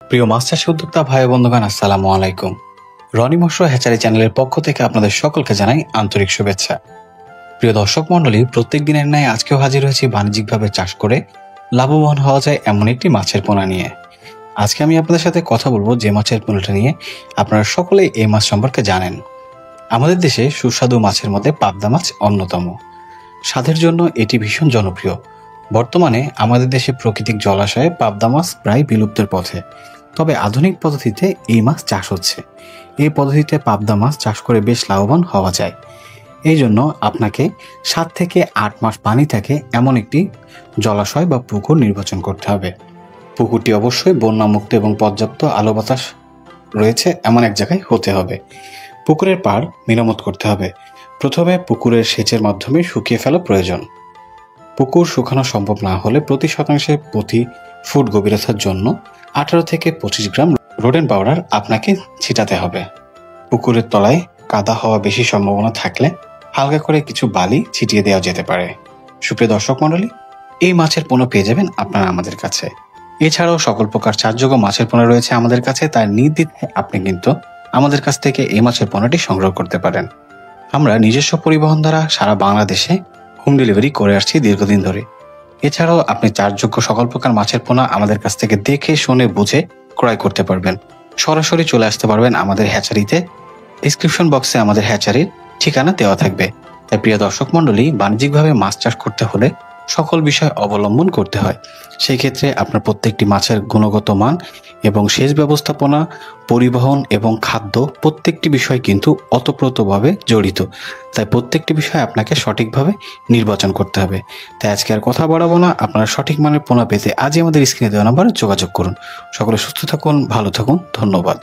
প্রিয় মাছ চাষী উদ্যোক্তা ভাই বন্ধুগণ, আসসালামু আলাইকুম। রনি মৎস্য হ্যাচারি চ্যানেলের পক্ষ থেকে আপনাদের সকলকে জানাই আন্তরিক শুভেচ্ছা। প্রিয় দর্শক মণ্ডলী, প্রত্যেক দিনের ন্যায় আজকেও হাজির হয়েছি বাণিজ্যিকভাবে চাষ করে লাভবান হওয়া যায় এমন একটি মাছের পোনা নিয়ে। আজকে আমি আপনাদের সাথে কথা বলবো যে মাছের পোনাটা নিয়ে আপনারা সকলেই এই মাছ সম্পর্কে জানেন। আমাদের দেশে সুস্বাদু মাছের মধ্যে পাবদা মাছ অন্যতম। স্বাদের জন্য এটি ভীষণ জনপ্রিয়। বর্তমানে আমাদের দেশে প্রাকৃতিক জলাশয়ে পাবদা মাছ প্রায় বিলুপ্তের পথে, তবে আধুনিক পদ্ধতিতে এই মাছ চাষ হচ্ছে। এই পদ্ধতিতে পাবদা মাছ চাষ করে বেশ লাভবান হওয়া যায়। এই জন্য আপনাকে 7 থেকে 8 মাস পানি থাকে এমন একটি জলাশয় বা পুকুর নির্বাচন করতে হবে। পুকুরটি অবশ্যই বন্যামুক্ত এবং পর্যাপ্ত আলো বাতাস রয়েছে এমন এক জায়গায় হতে হবে। পুকুরের পাড় মেরামত করতে হবে। প্রথমে পুকুরের সেচের মাধ্যমে শুকিয়ে ফেলা প্রয়োজন। পুকুর শুকানো সম্ভব না হলে প্রতি শতাংশে প্রতি ফুট গভীরতার জন্য 18 থেকে 25 গ্রাম রোডেন পাউডার আপনাকে ছিটাতে হবে। পুকুরের তলায় কাদা হওয়া বেশি সম্ভাবনা থাকলে হালকা করে কিছু বালি ছিটিয়ে দেওয়া যেতে পারে। সুপ্রিয় দর্শক মণ্ডলী, এই মাছের পোনা পেয়ে যাবেন আপনারা আমাদের কাছে। এছাড়াও সকল প্রকার চাষযোগ্য মাছের পোনা রয়েছে আমাদের কাছে, তাই নির্দ্বিধায় আপনি কিন্তু আমাদের কাছ থেকে এই মাছের পোনাটি সংগ্রহ করতে পারেন। আমরা নিজস্ব পরিবহন দ্বারা সারা বাংলাদেশে হোম ডেলিভারি করে আসছি দীর্ঘদিন ধরে। এছাড়াও আপনি চাষযোগ্য সকল প্রকার মাছের পোনা আমাদের কাছ থেকে দেখে শুনে বুঝে ক্রয় করতে পারবেন। সরাসরি চলে আসতে পারবেন আমাদের হ্যাচারিতে। ডেসক্রিপশন বক্সে আমাদের হ্যাচারির ঠিকানা দেওয়া থাকবে। তাই প্রিয় দর্শক মণ্ডলী, বাণিজ্যিকভাবে মাছ চাষ করতে হলে সকল বিষয় অবলম্বন করতে হয়। সেই ক্ষেত্রে আপনার প্রত্যেকটি মাছের গুণগত মান এবং সেচ ব্যবস্থাপনা, পরিবহন এবং খাদ্য প্রত্যেকটি বিষয় কিন্তু ওতপ্রোতভাবে জড়িত। তাই প্রত্যেকটি বিষয় আপনাকে সঠিকভাবে নির্বাচন করতে হবে। তাই আজকে আর কথা বাড়াবো না, আপনারা সঠিক মানের পোনা পেতে আজই আমাদের স্ক্রিনে দেওয়া নাম্বারে যোগাযোগ করুন। সকলে সুস্থ থাকুন, ভালো থাকুন, ধন্যবাদ।